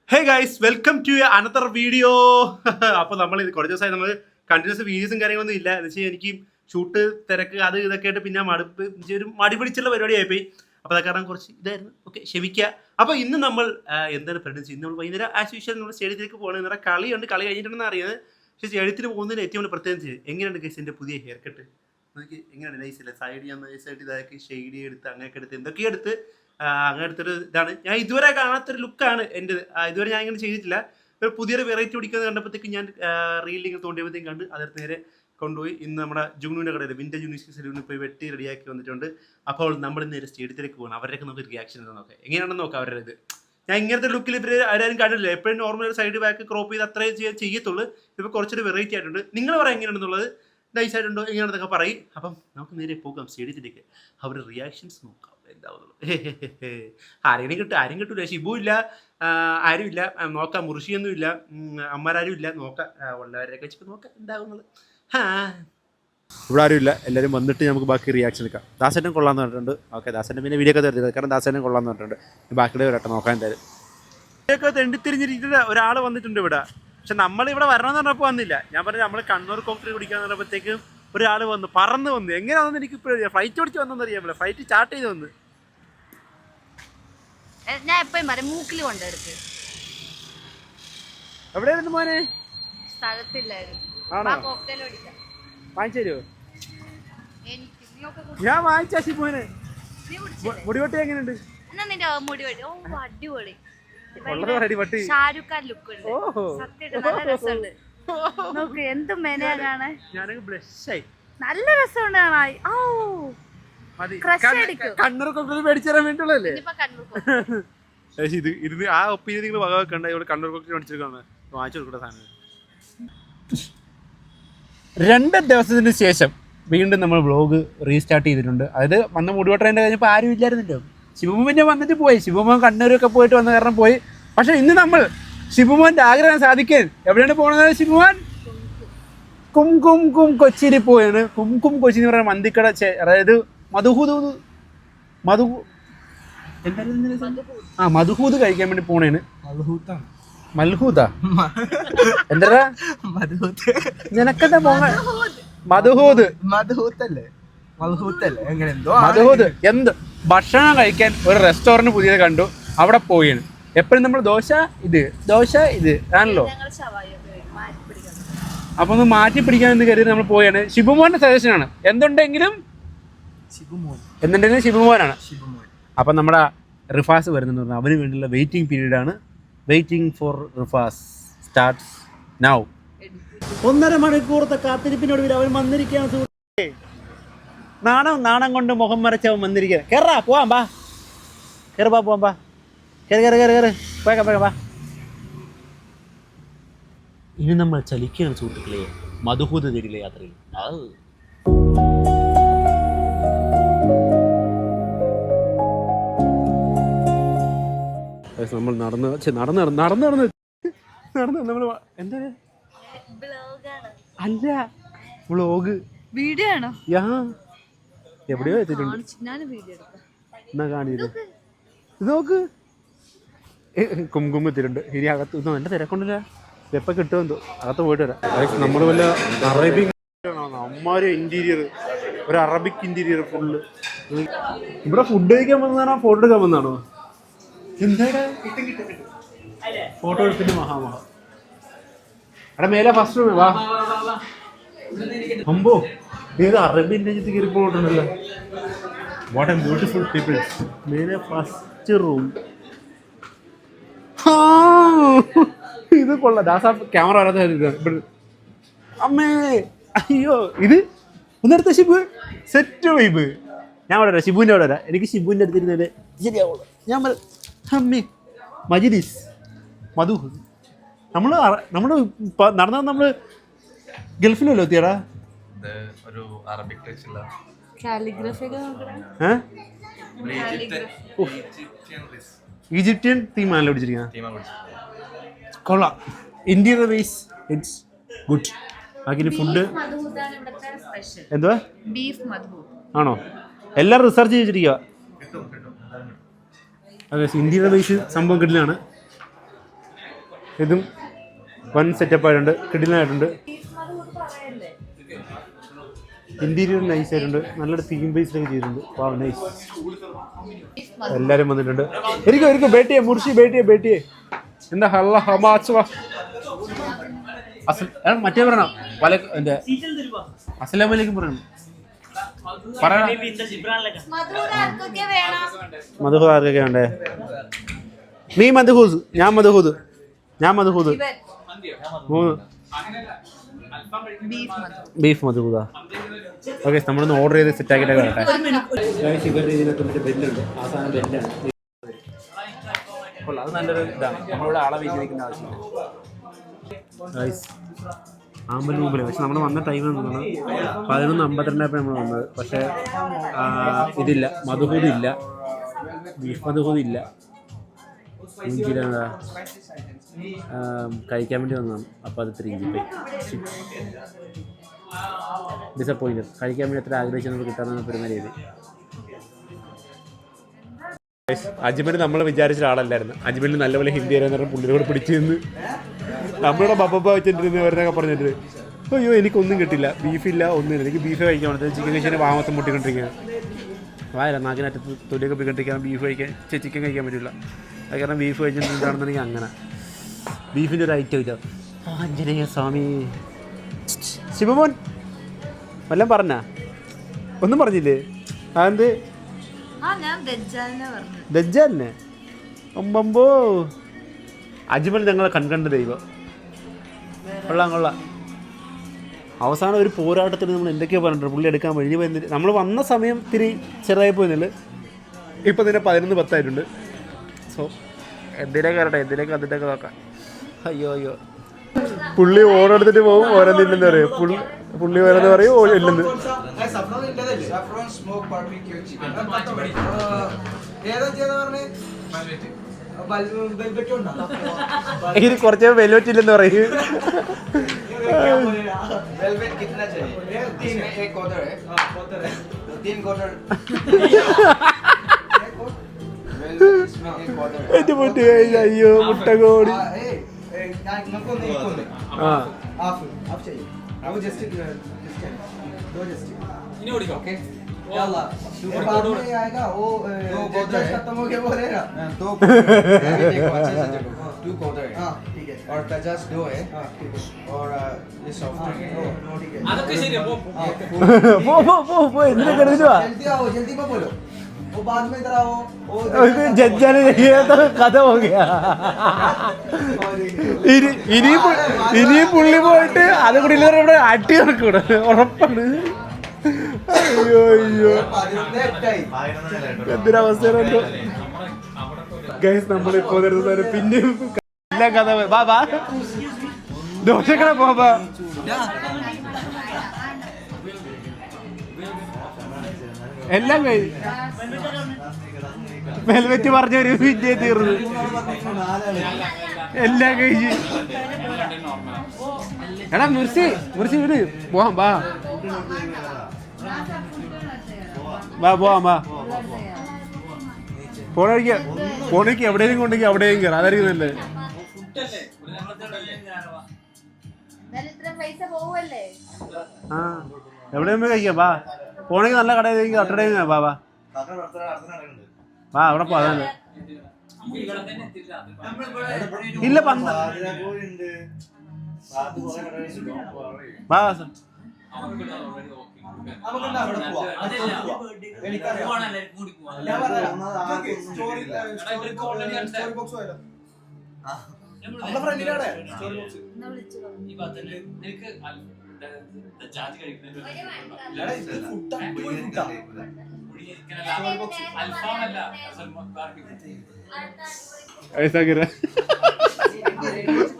Hey guys, welcome to another video. അപ്പോൾ നമ്മൾ കുറച്ച് ദിവസമായി നമ്മൾ കണ്ടിന്യൂസ് വീഡിയോസും കാര്യങ്ങളൊന്നും ഇല്ല. എന്ന് വെച്ചാൽ എനിക്ക് ഷൂട്ട് തിരക്ക് അത് ഇതൊക്കെ ആയിട്ട് പിന്നെ ഒരു മടി പിടിച്ചുള്ള പരിപാടിയായിപ്പോയി. അപ്പോൾ അത് കാരണം കുറച്ച് ഇതായിരുന്നു. ഓക്കെ, ക്ഷമിക്കുക. അപ്പോൾ ഇന്ന് നമ്മൾ എന്താണ് പ്രകടിച്ച് ഇന്ന് നമ്മൾ വൈകുന്നേരം ആസ് യൂഷ്വൽ നമ്മൾ സ്റ്റേഡിയത്തിലേക്ക് പോകണം. നിറയെ കളിയുണ്ട്, കളി കഴിഞ്ഞിട്ടുണ്ടെന്ന് അറിയുന്നത്. പക്ഷേ സ്റ്റേഡിയത്തിന് പോകുന്നതിന് ഏറ്റവും വലിയ പ്രത്യേകിച്ച് എങ്ങനെയുണ്ട് ഗൈസ് എൻ്റെ പുതിയ ഹെയർ കട്ട്? എനിക്ക് എങ്ങനെയാണ് നൈസില്ല, സൈഡ് ഞാൻ നൈസായിട്ട് ഇതാക്കി ഷെയ്ഡ് എടുത്ത് അങ്ങനെയൊക്കെ എടുത്ത് എന്തൊക്കെയോ എടുത്ത് അങ്ങനെ എടുത്തൊരു ഇതാണ്. ഞാൻ ഇതുവരെ കാണാത്തൊരു ലുക്കാണ് എൻ്റെ. ഇതുവരെ ഞാൻ ഇങ്ങനെ ചെയ്തിട്ടില്ല. ഒരു പുതിയൊരു വെറൈറ്റി പിടിക്കുന്നത് കണ്ടപ്പോഴത്തേക്ക് ഞാൻ റീലിങ് തോണ്ടിയപ്പോഴത്തേക്കും കണ്ട് അതിർത്ത് നേരെ കൊണ്ടുപോയി ഇന്ന് നമ്മുടെ ജുഗ്നുവിൻ്റെ കടയിൽ വിൻറ്റേജ് യൂണിവേഴ്സിറ്റി സലൂണിൽ പോയി വെട്ടി റെഡിയാക്കി വന്നിട്ടുണ്ട്. അപ്പോൾ നമ്മൾ നേരെ സ്റ്റേഡിയത്തിലേക്ക് പോകണം. അവരുടെയൊക്കെ നമുക്ക് റിയാക്ഷൻ നോക്കാം, എങ്ങനെയാണെന്ന് നോക്കാം അവരുടെ ഇത്. ഞാൻ ഇങ്ങനത്തെ ലുക്കിൽ ഇവർ ആരും കണ്ടില്ല. എപ്പോഴും നോർമൽ ഒരു സൈഡ് ബാക്ക് ക്രോപ്പ് ചെയ്ത് അത്രയും ചെയ്യത്തുള്ളൂ. ഇപ്പോൾ കുറച്ചൊരു വെറൈറ്റി ആയിട്ടുണ്ട്. നിങ്ങൾ പറയാം എങ്ങനെയാണെന്നുള്ളത്, നൈസ് ആയിട്ടുണ്ടോ എങ്ങനെയാണെന്നൊക്കെ പറയും. അപ്പം നമുക്ക് നേരെ പോകാം സ്റ്റേഡിയത്തിലേക്ക്, അവരുടെ റിയാക്ഷൻസ് നോക്കാം എന്താവുന്നുള്ളൂ. ആരും കിട്ടൂല. ഷിബു ഇല്ല, ആരുമില്ല നോക്കാം. മുർഷിയൊന്നും ഇല്ല, അമ്മമാരും ഇല്ല. നോക്കാം, ഉള്ളവരെയൊക്കെ വെച്ചിട്ട് നോക്കാം എന്താവുന്നത്. ഇവിടെ ആരും ഇല്ല, എല്ലാവരും വന്നിട്ട് നമുക്ക് ബാക്കി റിയാക്ഷൻ എടുക്കാം. ദാസേട്ടൻ കൊള്ളാന്ന് പറഞ്ഞിട്ടുണ്ട്. ഓക്കെ, ദാസേട്ടൻ പിന്നെ വീഡിയോ ഒക്കെ തരുന്നത് കാരണം ദാസേട്ടൻ കൊള്ളാന്ന് പറഞ്ഞിട്ടുണ്ട്. ബാക്കിയുടെ വരട്ടെ നോക്കാൻ എന്തായാലും. വീഡിയോ തെണ്ടിത്തിരിഞ്ഞിരിക്കുന്ന ഒരാൾ വന്നിട്ടുണ്ട് ഇവിടെ. പക്ഷെ നമ്മളിവിടെ വരണമെന്ന് പറഞ്ഞപ്പോൾ വന്നില്ല. ഞാൻ പറഞ്ഞു നമ്മൾ കണ്ണൂർ കോഫി കുടിക്കാന്ന് പറഞ്ഞപ്പോഴത്തേക്കും ഒരാൾ വന്നു, പറന്ന് വന്നു. എങ്ങനെയാണെന്ന് എനിക്ക് ഇപ്പോൾ ഫ്ലൈറ്റ് ഓടിച്ച് വന്നെന്ന് അറിയാമല്ലോ. ഫ്ലൈറ്റ് സ്റ്റാർട്ട് ചെയ്ത് വന്ന് ഞാൻ എപ്പോഴും പറയും മൂക്കിൽ കൊണ്ടെടുത്ത്. എവിടെയായിരുന്നു മോനെ? സ്ഥലത്തില്ലായിരുന്നു. വാങ്ങിച്ചു തരുമോ? ഞാൻ വാങ്ങിച്ചാ മോനെ. മുടിവെട്ടി എങ്ങനെയുണ്ട്? അടിപൊളി ഷാരൂഖ് ഖാൻ ലുക്ക് ഉണ്ട്. സത്യമായിട്ട് നല്ല രസമുണ്ട്. നോക്ക് എന്ത് മെനയാ കാണാൻ. നല്ല രസമുണ്ട് കാണാൻ. കണ്ണൂർ കൊക്കയിൽ മേടിച്ചു തരാൻ വേണ്ടിയുള്ളതല്ലേ ഇത്? ഇത് ആ ഒപ്പീനിയൻ നിങ്ങൾ വകവെക്കണ്ട. ഇവിടെ കണ്ണൂർ കൊക്കയിൽ മേടിച്ചെടുക്കാണ് വാങ്ങിച്ചു കൊടുക്കേണ്ട സാധനം. 2 ദിവസത്തിന് ശേഷം വീണ്ടും നമ്മൾ വ്ളോഗ് റീസ്റ്റാർട്ട് ചെയ്തിട്ടുണ്ട്. അതായത് വന്ന മുടിവെട്ടേൻ്റെ കഴിഞ്ഞപ്പോൾ ആരും ഇല്ലായിരുന്നല്ലോ. ശിവമോൻ വന്നിട്ട് പോയി. ശിവമോൻ കണ്ണൂരൊക്കെ പോയിട്ട് വന്ന കാരണം പോയി. പക്ഷെ ഇന്ന് നമ്മൾ ശിവമോൻ്റെ ആഗ്രഹം സാധിക്കാൻ എവിടെയാണ് പോകുന്നത്? ശിവമോൻ കും കും കും കൊച്ചിയിൽ പോയാണ്. കും കും കൊച്ചി എന്ന് പറയുന്ന മന്തിക്കട, അതായത് മധുഹൂദ് കഴിക്കാൻ വേണ്ടി പോണേന്. മൽഹൂദാ എന്താ നിനക്കെന്താ പോണ? മധുഹൂദ് എന്ത് ഭക്ഷണം കഴിക്കാൻ ഒരു റെസ്റ്റോറന്റ് പുതിയത് കണ്ടു, അവിടെ പോയാണ്. എപ്പോഴും നമ്മൾ ദോശ ഇത് ആണല്ലോ. അപ്പൊ ഒന്ന് മാറ്റി പിടിക്കാമെന്ന് കരുതി നമ്മൾ പോയാണ്. ശിബുമോന്റെ സജഷനാണ്. എന്തുണ്ടെങ്കിലും ശിബുമോനാണ്. അപ്പം നമ്മുടെ റിഫാസ് വരുന്നെന്ന് പറഞ്ഞാൽ അവന് വേണ്ടിയുള്ള വെയിറ്റിംഗ് പീരീഡാണ്. Waiting for Rifas starts now. 1.5 മണിക്കൂറത്തെ കാത്തിരിപ്പിനൊടുവിൽ അവൻ വന്നിരിക്കുകയാണ്. നാണം കൊണ്ട് മുഖം മറച്ചവൻ വന്നിരിക്കുക. കേറാ പോവാം, ബാ കയറി പോവാം, ബാ കയറി പോയേക്കാം. ഇനി നമ്മൾ ചലിക്കുകയാണ് സുഹൃത്തുക്കളെ, മധുഹൂദ് തേടിയിലെ യാത്രയിൽ. നമ്മൾ നടന്ന് നമ്മൾ എന്താ അല്ല വ്ളോഗ് വീഡിയോ ആണോ? എവിടെയോ എത്തിയിട്ടുണ്ട്. എന്നാ കാണിയത് നോക്ക്. കുംകും എത്തിയിട്ടുണ്ട്. ഇനി അകത്ത് നല്ല തിരക്കൊണ്ടില്ല. എപ്പോൾ കിട്ടുമെന്തോ അകത്ത് പോയിട്ട് വരാം. നമ്മൾ വല്ല അറേബ്യൻ അമ്മാര് ഇന്റീരിയർ, ഒരു അറബിക് ഇന്റീരിയർ ഫുള്ള്. ഇവിടെ ഫുഡ് കഴിക്കാൻ വന്നതാണോ ഫോട്ടോ എടുക്കാൻ വന്നതാണോ? എന്താടാ ഫോട്ടോ എടുത്തിട്ട് മഹാ അവിടെ മേലെ ഫസ്റ്റ് റൂം. വാ അമ്പോ, ഏത് അറേബ്യൻ രാജ്യത്ത് കയറി പോയിട്ടുണ്ടല്ലോ. What a beautiful people. മേലെ ഫസ്റ്റ് റൂം. ഇത് കൊള്ളാം. ദാസാ ക്യാമറ വരാത്ത അമ്മേ. അയ്യോ, ഇത് ഒന്നെടുത്ത ഷിബു സെറ്റ് വൈബ്. ഞാൻ അവിടെ വരാം, ഷിബുവിൻ്റെ അവിടെ വരാം. എനിക്ക് ഷിബുവിൻ്റെ അടുത്തിരുന്നത് ശരിയാവുള്ളൂ. ഞാൻ അമ്മേ മജിലിസ് മധു. നമ്മൾ നടന്നത് നമ്മൾ ഗൾഫിലല്ലോ എത്തിയടാ. ഈജിപ്ഷ്യൻ തീമാണല്ലോ പിടിച്ചിരിക്കുന്നത്. കൊള്ളാം. Indian vice it's good. ബാക്കി ഫുഡ് എന്തുവാ ആണോ? എല്ലാം റിസർച്ച് ചെയ്തിരിക്കുക. അതെ, ഇന്ത്യയുടെ ബേസ് സംഭവം കിടിലാണ്. ഇതും വൺ സെറ്റപ്പ് ആയിട്ടുണ്ട്, കിടിലായിട്ടുണ്ട്. ഇന്റീരിയർ നൈസ് ആയിട്ടുണ്ട്, നല്ലൊരു തീം ബേസിലൊക്കെ ചെയ്തിട്ടുണ്ട്. വാവ്, നൈസ്. എല്ലാവരും വന്നിട്ടുണ്ട്. എനിക്ക് ബേട്ടിയെ മുർഷി ബേട്ടിയെ എന്താ ഹല്ല ഹമാച്ച് മറ്റേ പറയണോ പല എൻ്റെ അസ്സലാമലൈക്കും പറയണം. മധുഹൂദ് ആർക്കൊക്കെ ഉണ്ടേ? നീ മധുഹൂദ്, ഞാൻ മധുഹൂദ്. ബീഫ് മധുഹൂദാ. ഓക്കെ, നമ്മളൊന്ന് ഓർഡർ ചെയ്ത് സെറ്റ് ആക്കിയിട്ടൊക്കെ വരട്ടെ. ഇവരുടെ ഇതിനകത്ത് മറ്റേ ബെല്ലുണ്ട്, ആ സാധനം ബെല്ലാണ്. അത് നല്ലൊരു ഇതാണ്, നമ്മളിവിടെ ആളെ വെയിറ്റ് നിൽക്കുന്ന ആവശ്യമില്ല. ആമ്പൽ മുമ്പിൽ പക്ഷെ നമ്മൾ വന്ന ടൈം എന്നാണ് 11:52 നമ്മൾ വന്നത്. പക്ഷേ ഇതില്ല, മധുഹൂദ് ഇല്ല, ബീഫ് മധുഹൂദ് ഇല്ല. കഴിക്കാൻ വേണ്ടി വന്നതാണ്. അപ്പോൾ അത് 3 GB ഡിസപ്പോയിൻറ്റഡ്. കഴിക്കാൻ വേണ്ടി എത്ര ആഗ്രഹിച്ച് നമുക്ക് കിട്ടാമെന്ന് പെരുന്ന രീതി. അജ്മൽ നമ്മൾ വിചാരിച്ച ആളല്ലായിരുന്നു. അജ്മലിന് നല്ലപോലെ ഹിന്ദി അറിയാന്ന് പറഞ്ഞാൽ പുള്ളിയോട് പിടിച്ചു നിന്ന് നമ്മളുടെ ബബ്ബ വെച്ചിട്ടിരുന്ന് വരുന്നൊക്കെ പറഞ്ഞിട്ട് അയ്യോ എനിക്കൊന്നും കിട്ടില്ല, ബീഫില്ല, ഒന്നുമില്ല. എനിക്ക് ബീഫ് കഴിക്കാൻ പറ്റുന്നത് ചിക്കൻ കഴിച്ചാൽ വാമത്തം മുട്ടിക്കൊണ്ടിരിക്കുകയാണ്. വായല്ല നാക്കിനകത്ത് തൊലിയൊക്കെ പിക്കൊണ്ടിരിക്കാൻ ബീഫ് കഴിക്കാൻ ചിക്കൻ കഴിക്കാൻ പറ്റില്ല. അത് കാരണം ബീഫ് കഴിച്ചിട്ടുണ്ടാണെന്നുണ്ടെങ്കിൽ അങ്ങനെ ബീഫിൻ്റെ ഒരു ഐറ്റം ഇല്ല. ആഞ്ജനേയ സ്വാമി. ശിവമോൻ വല്ലതും പറഞ്ഞാ? ഒന്നും പറഞ്ഞില്ലേ? അതെന്ത് ദജ്ജാലിനെ? ഒമ്പമ്പോ. അജ്മൽ ഞങ്ങളെ കൺകണ്ട ദൈവം. കൊള്ളാം. അവസാനം ഒരു പോരാട്ടത്തിൽ നമ്മൾ എന്തൊക്കെയോ പറഞ്ഞിട്ടുണ്ട്. പുള്ളി എടുക്കാൻ വഴി പോയി. നമ്മൾ വന്ന സമയം ഇത്തിരി ചെറുതായി പോയിരുന്നില്ല. ഇപ്പം തന്നെ 11:10 സോ എന്തിനൊക്കെ വരട്ടെ, എന്തിനൊക്കെ അതിൻ്റെയൊക്കെ നോക്കാം. അയ്യോ പുള്ളി ഓരോടുത്തിട്ട് പോകും, ഓരോന്നില്ലെന്ന് പറയും. പുള്ളി ഓരോന്ന് പറയും, ഇല്ലെന്ന്. ഇത് കുറച്ച് വെൽവെറ്റ് ഇല്ലെന്ന് പറയും. അയ്യോ മുട്ട കോടി. और पचास दो है और ये सॉफ्ट ड्रिंक है। जल्दी में बोलो, वो बाद में इधर आओ। जज्जाने तो खत्म हो गया. ഇനി പുള്ളി പോയിട്ട് അത് കൂടി ഇവിടെ അട്ടി ഇറക്കൂടെ ഉറപ്പാണ്. അയ്യോ എന്തൊരവസ്ഥയാണല്ലോ ഗൈസ്. നമ്മളിപ്പോ പിന്നെയും എല്ലാ കഥ ബാബാ ദോശക്കട പോവാ. എല്ലാം കഴിഞ്ഞു. വെൽവെറ്റ് പറഞ്ഞൊരു വിജയ തീർന്നു. എല്ലാം കഴിഞ്ഞ്. എടാ മുർസി വീട് പോവാം. പോവാം. പോണേക്ക് എവിടെയും കൊണ്ടെങ്കിൽ അവിടെയും കയറാം. അതായിരിക്കും നല്ലത്. എവിടെയും കഴിക്കാം. പോണെങ്കിൽ നല്ല കടയിൽ അട്ടടയും അവിടെ പോകാൻ ഇല്ല.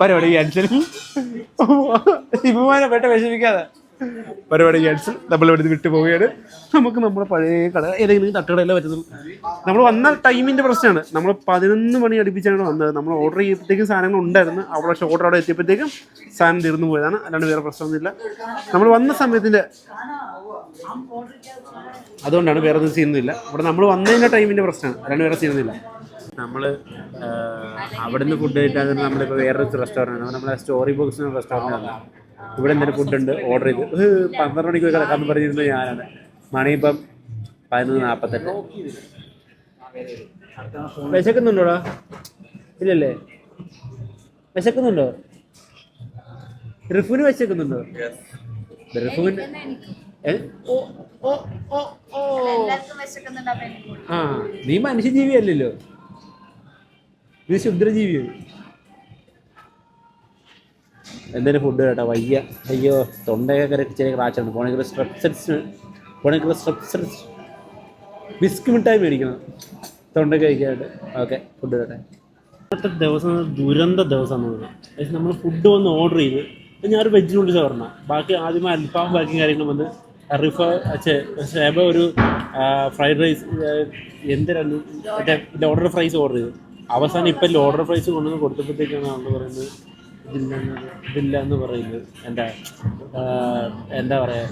പരിപാടി ക്യാൻസൽ. ഇവമാനെ പെട്ട വിഷമിക്കാതെ പരിപാടി ക്യാൻസൽ. നമ്മളിവിടെ വിട്ടു പോവുകയാണ്. നമുക്ക് നമ്മുടെ പഴയ കട ഏതെങ്കിലും തട്ടുകടയല്ലേ പറ്റുന്നുള്ളൂ. നമ്മൾ വന്ന ടൈമിൻ്റെ പ്രശ്നമാണ്. നമ്മൾ 11 മണി അടുപ്പിച്ചാണ് വന്നത്. നമ്മൾ ഓർഡർ ചെയ്തപ്പോഴത്തേക്കും സാധനങ്ങൾ ഉണ്ടായിരുന്നു. അവിടെ ഓർഡർ അവിടെ എത്തിയപ്പോഴത്തേക്കും സാധനം തീർന്നു പോയതാണ്. അല്ലാണ്ട് വേറെ പ്രശ്നമൊന്നുമില്ല. നമ്മൾ വന്ന സമയത്തിൻ്റെ അതുകൊണ്ടാണ്, വേറെ ഒന്നും ചെയ്യുന്നില്ല. ഇവിടെ നമ്മൾ വന്നതിൻ്റെ ടൈമിൻ്റെ പ്രശ്നമാണ്, അല്ലാണ്ട് വേറെ ചെയ്യുന്നില്ല. നമ്മൾ അവിടെ നിന്ന് ഫുഡ് കഴിക്കാതെ നമ്മളിപ്പോൾ വേറൊരു റെസ്റ്റോറൻറ്റ് നമ്മളെ സ്റ്റോറി ബോക്സ് റെസ്റ്റോറൻറ്റ് ആണ്. ഇവിടെ എന്തെങ്കിലും ഫുഡുണ്ട് ഓർഡർ ചെയ്ത് 12 മണിക്ക് കിടക്കാമെന്ന് പറഞ്ഞിരുന്നത് ഞാനാണ്. മണി ഇപ്പം 11:48. വിശക്കുന്നുണ്ടോടാ? ഇല്ലല്ലേ? വിശക്കുന്നുണ്ടോ? റിഫുവിന് വിശക്കുന്നുണ്ടോ? റിഫുവിന് ആ നീ മനുഷ്യജീവിയല്ലല്ലോ, നീ ക്ഷുദ്രജീവിയാണ്. എന്തായാലും ഫുഡ് കേട്ടോ വയ്യ. അയ്യോ തൊണ്ടയൊക്കെ ചെറിയ ക്രാച്ചാണ്. പോണെങ്കിൽ സ്ട്രെപ്സെറ്റ്സ് ബിസ്ക് മിഠായി മേടിക്കണം തൊണ്ടയ്ക്ക് കഴിക്കാനായിട്ട്. ഓക്കെ ഫുഡ് കേട്ടെ. ഇന്നത്തെ ദിവസം ദുരന്ത ദിവസമാണ്. നമ്മൾ ഫുഡ് വന്ന് ഓർഡർ ചെയ്ത് ഞാനൊരു വെജ് നൂഡിൽസ് പറഞ്ഞ ബാക്കി ആദ്യമേ അൽഫാം ബാക്കി കാര്യങ്ങളും വന്ന് ഷേബ ഒരു ഫ്രൈഡ് റൈസ് എന്തിനാണ് മറ്റേ ലോഡർ ഫ്രൈസ് ഓർഡർ ചെയ്തു. അവസാനം ഇപ്പം ലോഡർ ഫ്രൈസ് കൊണ്ടുവന്ന് കൊടുത്തപ്പോഴത്തേക്കാണ് നമ്മൾ പറയുന്നത് ഇതില്ല എന്ന് പറയുന്നത്. എന്താ പറയുക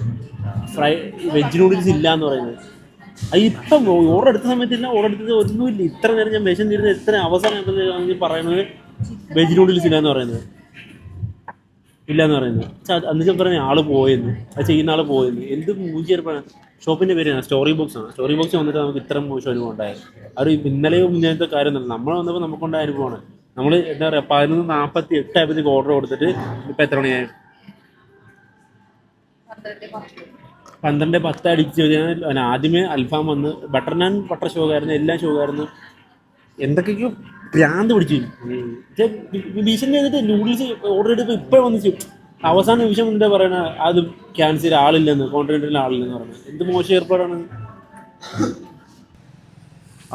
വെജ് നൂഡിൽസ് ഇല്ല എന്ന് പറയുന്നത്. അത് ഇപ്പം ഓർഡർ എടുത്ത സമയത്തില്ല, ഓർഡർ എടുത്തത് ഒന്നുമില്ല. ഇത്ര നേരം ഞാൻ വിഷം തീരുന്നത് എത്ര അവസാനം പറയുന്നത് വെജ് നൂഡിൽസ് ഇല്ല എന്ന് പറയുന്നത്. അന്ന് ഞാൻ പറഞ്ഞ ആൾ പോയെന്ന്, അത് ചെയ്യുന്ന ആൾ പോയെന്ന്. എന്ത് മൂഞ്ചിയർപ്പാണ്. ഷോപ്പിൻ്റെ പേരാണ് സ്റ്റോറി ബോക്സ് ആണ്. സ്റ്റോറി ബോക്സ് വന്നിട്ട് നമുക്ക് ഇത്ര മോശം അനുഭവം ഉണ്ടായത്. അത് ഇന്നലെയും ഇങ്ങനത്തെ കാര്യമൊന്നുമില്ല. നമ്മൾ വന്നപ്പോൾ നമുക്കുണ്ടായ അനുഭവമാണ്. നമ്മൾ എന്താ പറയുക 11:48 ആയപ്പോഴത്തേക്ക് ഓർഡർ കൊടുത്തിട്ട് ഇപ്പം എത്ര മണിയായി? 12:10 അടിച്ച് കഴിഞ്ഞാൽ ആദ്യമേ അൽഫാം വന്ന് ബട്ടർ നാൻ ബട്ടർ ഷോകായിരുന്നു, എല്ലാം ഷോകായിരുന്നു. എന്തൊക്കെയോ ഭ്രാന്ത് പിടിച്ചു ഭീഷണി ചെയ്തിട്ട് നൂഡിൽസ് ഓർഡർ ചെയ്തപ്പോൾ ഇപ്പം വന്നിച്ചു. അവസാന നിമിഷം എന്താ പറയണ അത് ക്യാൻസൽ ആളില്ലെന്ന്, കോണ്ടിനെൻ്റൽ ആളില്ലെന്ന് പറയുന്നത്. എന്ത് മോശം ഏർപ്പാടാണ്.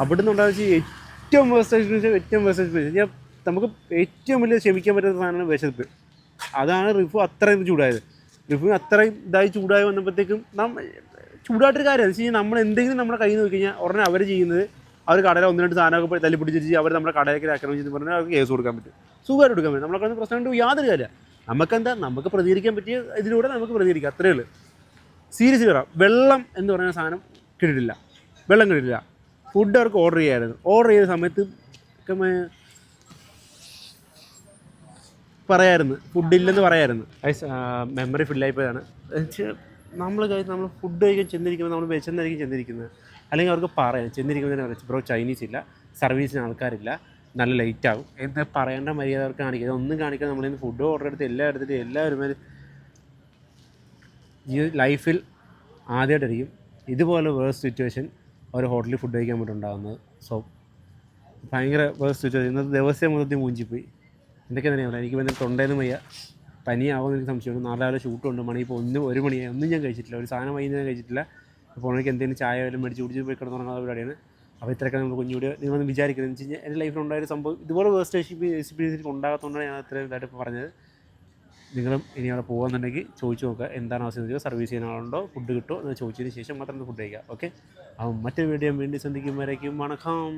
അവിടെ നിന്ന് ഉണ്ടാകുന്ന ഏറ്റവും വേസ്റ്റ് എക്സ്പീരിയൻസ് നമുക്ക് ഏറ്റവും വലിയ ക്ഷമിക്കാൻ പറ്റുന്ന സാധനമാണ് വിശപ്പ്. അതാണ് റിഫു അത്രയും ചൂടായത്. റിഫു അത്രയും ചൂടായി വന്നപ്പോഴത്തേക്കും ചൂടായിട്ടൊരു കാര്യം എന്ന് വെച്ച് കഴിഞ്ഞാൽ നമ്മൾ എന്തെങ്കിലും നമ്മുടെ കയ്യിൽ നിന്ന് നോക്കി കഴിഞ്ഞാൽ ഉടനെ അവർ ചെയ്യുന്നത് അവർ കടയിൽ 1-2 സാധനമൊക്കെ തല്ലി പിടിച്ചിട്ട് അവർ നമ്മുടെ കടയിലേക്ക് ആക്രമണം ചെയ്ത് പറഞ്ഞാൽ അവർക്ക് കേസ് കൊടുക്കാൻ പറ്റും, സുഖമായിട്ട് കൊടുക്കാൻ പറ്റും. നമ്മളെ പ്രശ്നം കൊണ്ട് യാതൊരു കാര്യമില്ല. നമുക്ക് പ്രതികരിക്കാൻ പറ്റിയ ഇതിലൂടെ നമുക്ക് പ്രതികരിക്കാം, അത്രയേ ഉള്ളൂ. സീരിയസ് വരാം. വെള്ളം എന്ന് പറയുന്ന സാധനം കിട്ടിയിട്ടില്ല, വെള്ളം കിട്ടിയിട്ടില്ല. ഫുഡ് അവർക്ക് ഓർഡർ ചെയ്യാമായിരുന്നു. ഓർഡർ ചെയ്ത സമയത്ത് പറയായിരുന്നു ഫുഡില്ലെന്ന് പറയായിരുന്നു. മെമ്മറി ഫില്ലായിപ്പോയതാണ്. നമ്മൾ ഫുഡ് കഴിക്കാൻ ചെന്നിരിക്കുമ്പോൾ നമ്മൾ വിശന്നായിരിക്കും ചെന്നിരിക്കുന്നത്. അല്ലെങ്കിൽ അവർക്ക് പറയാം ചെന്നിരിക്കുമ്പോൾ തന്നെ ബ്രോ ചൈനീസ് ഇല്ല, സർവീസിന് ആൾക്കാരില്ല, നല്ല ലേറ്റ് ആകും എന്ന് പറയേണ്ട മര്യാദ അവർക്ക് കാണിക്കുക. ഒന്നും കാണിക്കാൻ നമ്മളിന്ന് ഫുഡ് ഓർഡർ എടുത്ത് എല്ലാം എടുത്തിട്ട് എല്ലാവരും ലൈഫിൽ ആദ്യമായിട്ടായിരിക്കും ഇതുപോലെ വേഴ്സ്റ്റ് സിറ്റുവേഷൻ ഒരു ഹോട്ടലിൽ ഫുഡ് കഴിക്കാൻ വേണ്ടിയിട്ടുണ്ടാകുന്നത്. സോ ഭയങ്കര വേഴ്സ്റ്റ് സിറ്റുവേഷൻ. ഇന്നത്തെ ദിവസം മൊത്തത്തിൽ മൂഞ്ചിപ്പോയി. എന്തൊക്കെ തന്നെയാണ് എനിക്ക് പിന്നെ തൊണ്ടേന്ന് വയ്യ, പനിയാവുമെന്ന് എനിക്ക് സംശയമുണ്ട്. 4 ഷൂട്ടുണ്ട്. മണി ഇപ്പോൾ 1 മണിയായി. ഒന്നും ഞാൻ കഴിച്ചിട്ടില്ല, ഒരു സാധനം വൈകുന്നേരം കഴിച്ചിട്ടില്ല. അപ്പോൾ എനിക്ക് എന്തെങ്കിലും ചായ വല്ലതും മേടിച്ച് കുടിച്ച് പോയി കിടന്നുറങ്ങാത്ത പരിപാടിയാണ്. അപ്പോൾ ഇത്രയൊക്കെ നമ്മൾ കുഞ്ഞുകൂടി നിങ്ങളൊന്ന് വിചാരിക്കുന്നത് എന്ന് വെച്ച് കഴിഞ്ഞാൽ എൻ്റെ ലൈഫിലുണ്ടായൊരു സംഭവം ഇതുപോലെ വേഴ്സ്റ്റ് എക്സ്പീരിയൻസ് ഉണ്ടാകാത്തതുകൊണ്ടാണ് ഞാൻ അത്രയും ഇതായിട്ട് പറഞ്ഞത്. നിങ്ങളും ഇനി അവിടെ പോകുന്നുണ്ടെങ്കിൽ ചോദിച്ചു നോക്കുക എന്താണ് അവസ്ഥ എന്ന് വെച്ചാൽ, സർവീസ് ചെയ്യുന്ന ആളുണ്ടോ, ഫുഡ് കിട്ടുമോ എന്ന് ചോദിച്ചതിന് ശേഷം മാത്രം ഫുഡ് കഴിക്കുക. ഓക്കെ, അപ്പം മറ്റൊരു വീഡിയോ വീണ്ടും സന്ധിക്കും വരയ്ക്കും വണക്കം.